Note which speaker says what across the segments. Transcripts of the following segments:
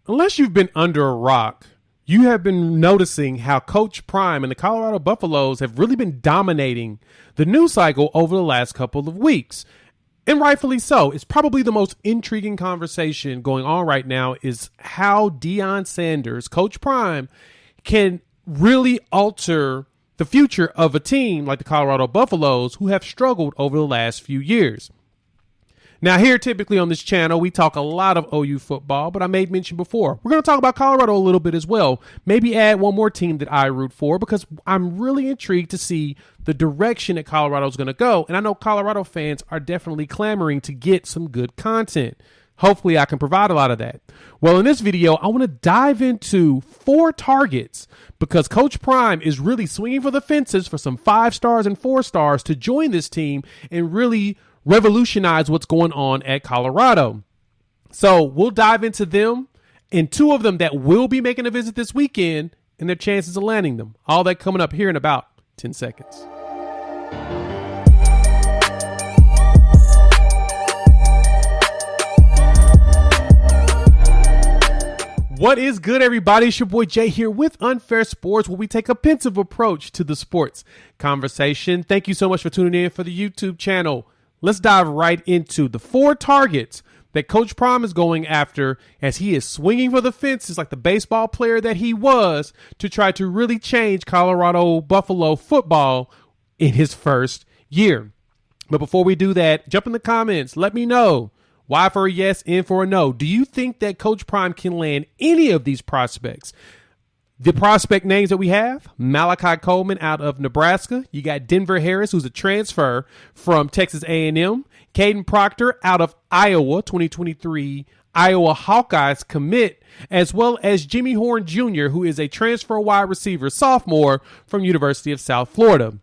Speaker 1: Unless you've been under a rock, you have been noticing how Coach Prime and the Colorado Buffaloes have really been dominating the news cycle over the last couple of weeks. And rightfully so. It's probably the most intriguing conversation going on right now is how Deion Sanders, Coach Prime, can really alter the future of a team like the Colorado Buffaloes who have struggled over the last few years. Now, here typically on this channel, we talk a lot of OU football, but I made mention before. We're going to talk about Colorado a little bit as well. Maybe add one more team that I root for because I'm really intrigued to see the direction that Colorado is going to go. And I know Colorado fans are definitely clamoring to get some good content. Hopefully, I can provide a lot of that. Well, in this video, I want to dive into 4 targets because Coach Prime is really swinging for the fences for some 5 stars and 4 stars to join this team and really revolutionize what's going on at Colorado. So we'll dive into them and 2 of them that will be making a visit this weekend and their chances of landing them. All that coming up here in about 10 seconds. What is good, everybody? It's your boy Jay here with Unfair Sports, where we take a pensive approach to the sports conversation. Thank you so much for tuning in for the YouTube channel. Let's dive right into the 4 targets that Coach Prime is going after as he is swinging for the fences like the baseball player that he was to try to really change Colorado Buffalo football in his first year. But before we do that, jump in the comments. Let me know why for a yes and for a no. Do you think that Coach Prime can land any of these prospects? The prospect names that we have, Malachi Coleman out of Nebraska. You got Denver Harris, who's a transfer from Texas A&M. Caden Proctor out of Iowa, 2023 Iowa Hawkeyes commit, as well as Jimmy Horn Jr., who is a transfer wide receiver sophomore from University of South Florida.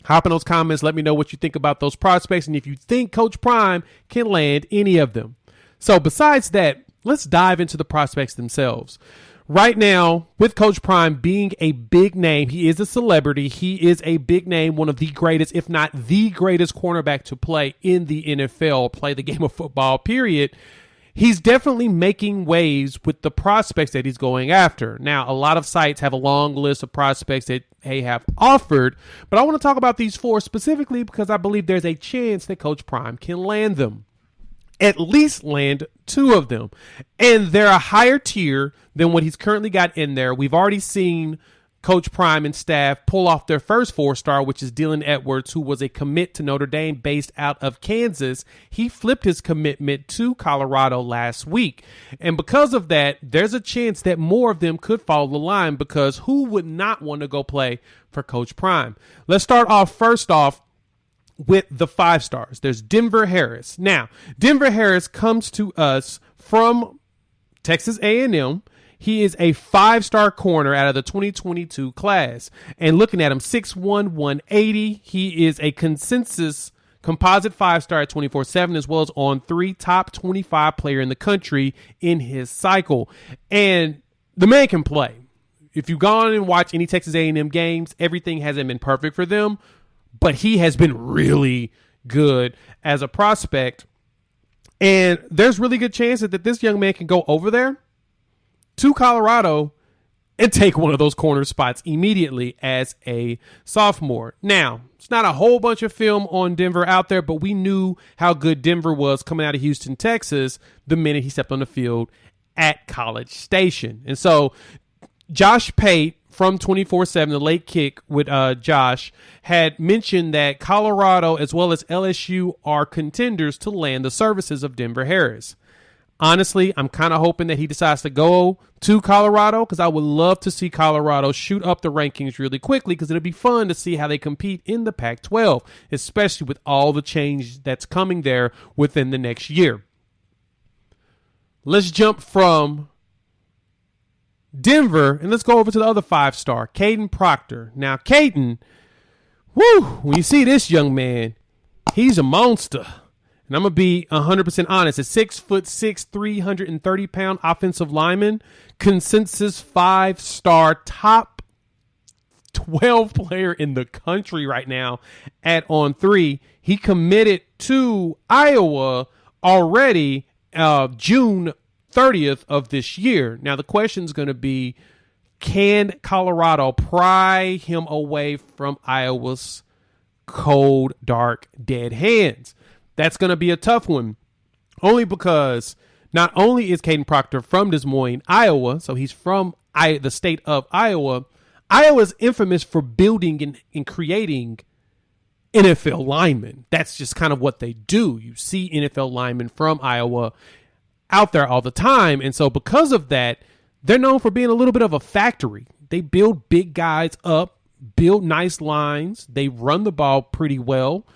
Speaker 1: Hop in those comments. Let me know what you think about those prospects and if you think Coach Prime can land any of them. So besides that, let's dive into the prospects themselves. Right now, with Coach Prime being a big name, he is a celebrity. He is a big name, one of the greatest, if not the greatest cornerback to play in the NFL, play the game of football, period. He's definitely making waves with the prospects that he's going after. Now, a lot of sites have a long list of prospects that they have offered, but I want to talk about these 4 specifically because I believe there's a chance that Coach Prime can land them. At least land 2 of them. And they're a higher tier than what he's currently got in there. We've already seen Coach Prime and staff pull off their first 4-star, which is Dylan Edwards, who was a commit to Notre Dame based out of Kansas. He flipped his commitment to Colorado last week. And because of that, there's a chance that more of them could follow the line because who would not want to go play for Coach Prime? Let's start off first off with the 5 stars. There's Denver Harris. Now, Denver Harris comes to us from Texas A&M. He is a 5-star corner out of the 2022 class. And looking at him, 6'1", 180. He is a consensus composite 5-star at 24/7, as well as on 3 top 25 player in the country in his cycle. And the man can play. If you've gone and watched any Texas A&M games, everything hasn't been perfect for them. But he has been really good as a prospect. And there's really good chances that this young man can go over there to Colorado and take one of those corner spots immediately as a sophomore. Now, it's not a whole bunch of film on Denver out there, but we knew how good Denver was coming out of Houston, Texas, the minute he stepped on the field at College Station. And so Josh Pate from 24/7, the late kick with Josh, had mentioned that Colorado as well as LSU are contenders to land the services of Denver Harris. Honestly, I'm kind of hoping that he decides to go to Colorado because I would love to see Colorado shoot up the rankings really quickly because it'll be fun to see how they compete in the Pac-12, especially with all the change that's coming there within the next year. Let's jump from Denver, and let's go over to the other 5-star, Caden Proctor. Now, Caden, when you see this young man, he's a monster. And I'm going to be 100% honest. A 6'6", 330-pound offensive lineman, consensus 5-star, top 12 player in the country right now at on 3. He committed to Iowa already June 30th of this year. Now, the question is going to be, can Colorado pry him away from Iowa's cold, dark, dead hands? That's going to be a tough one, only because not only is Caden Proctor from Des Moines, Iowa, so he's from the state of Iowa. Iowa is infamous for building and creating NFL linemen. That's just kind of what they do. You see NFL linemen from Iowa out there all the time. And so because of that, they're known for being a little bit of a factory. They build big guys up, build nice lines. They run the ball pretty well.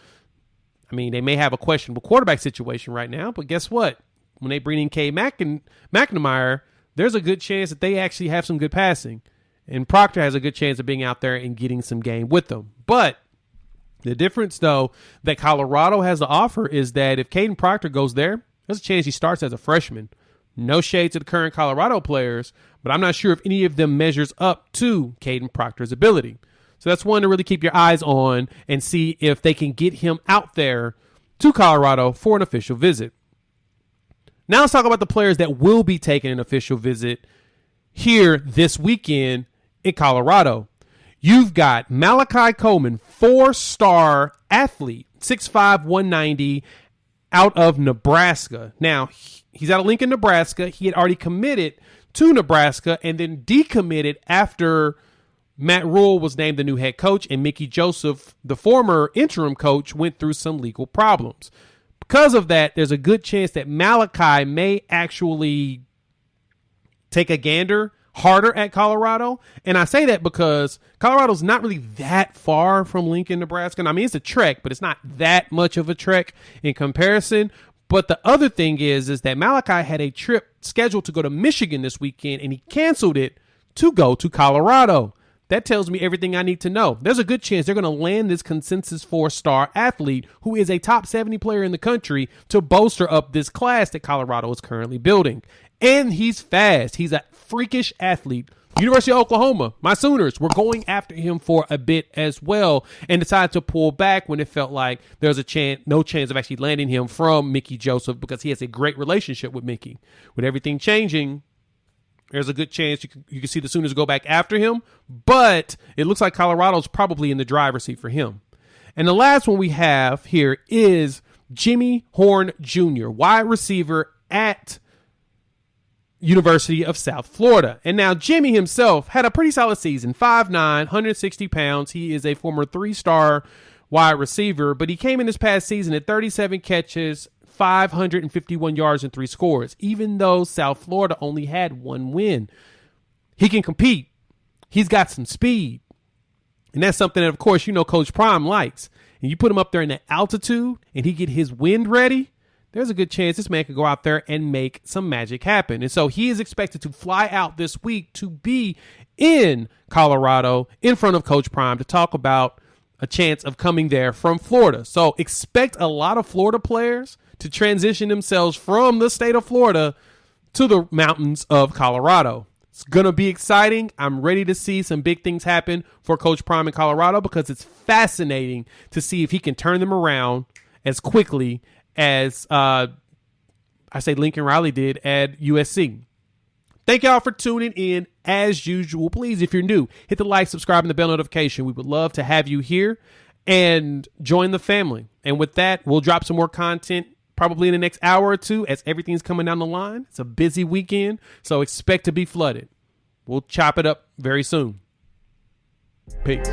Speaker 1: I mean, they may have a questionable quarterback situation right now, but guess what? When they bring in McNamara, there's a good chance that they actually have some good passing. And Proctor has a good chance of being out there and getting some game with them. But the difference, though, that Colorado has to offer is that if Caden Proctor goes there, there's a chance he starts as a freshman. No shade to the current Colorado players, but I'm not sure if any of them measures up to Caden Proctor's ability. So that's one to really keep your eyes on and see if they can get him out there to Colorado for an official visit. Now let's talk about the players that will be taking an official visit here this weekend in Colorado. You've got Malachi Coleman, 4-star athlete, 6'5", 190, out of Nebraska. Now, he's out of Lincoln, Nebraska. He had already committed to Nebraska and then decommitted after Matt Rule was named the new head coach and Mickey Joseph, the former interim coach, went through some legal problems. Because of that, there's a good chance that Malachi may actually take a gander harder at Colorado. And I say that because Colorado's not really that far from Lincoln, Nebraska. I mean, it's a trek, but it's not that much of a trek in comparison. But the other thing is that Malachi had a trip scheduled to go to Michigan this weekend, and he canceled it to go to Colorado. That tells me everything I need to know. There's a good chance they're going to land this consensus 4-star athlete who is a top 70 player in the country to bolster up this class that Colorado is currently building. And he's fast. He's a freakish athlete. University of Oklahoma, my Sooners, were going after him for a bit as well and decided to pull back when it felt like there was no chance of actually landing him from Mickey Joseph because he has a great relationship with Mickey. With everything changing, there's a good chance you can see the Sooners go back after him, but it looks like Colorado's probably in the driver's seat for him. And the last one we have here is Jimmy Horn Jr., wide receiver at University of South Florida. And now Jimmy himself had a pretty solid season, 5'9", 160 pounds. He is a former 3-star wide receiver, but he came in this past season at 37 catches, 551 yards and 3 scores, even though South Florida only had 1 win. He can compete. He's got some speed. And that's something that, of course, Coach Prime likes. And you put him up there in the altitude and he get his wind ready, there's a good chance this man could go out there and make some magic happen. And so he is expected to fly out this week to be in Colorado in front of Coach Prime to talk about a chance of coming there from Florida. So expect a lot of Florida players to transition themselves from the state of Florida to the mountains of Colorado. It's going to be exciting. I'm ready to see some big things happen for Coach Prime in Colorado because it's fascinating to see if he can turn them around as quickly as Lincoln Riley did at USC. Thank y'all for tuning in as usual. Please, if you're new, hit the like, subscribe, and the bell notification. We would love to have you here and join the family. And with that, we'll drop some more content probably in the next hour or two as everything's coming down the line. It's a busy weekend, so expect to be flooded. We'll chop it up very soon. Peace.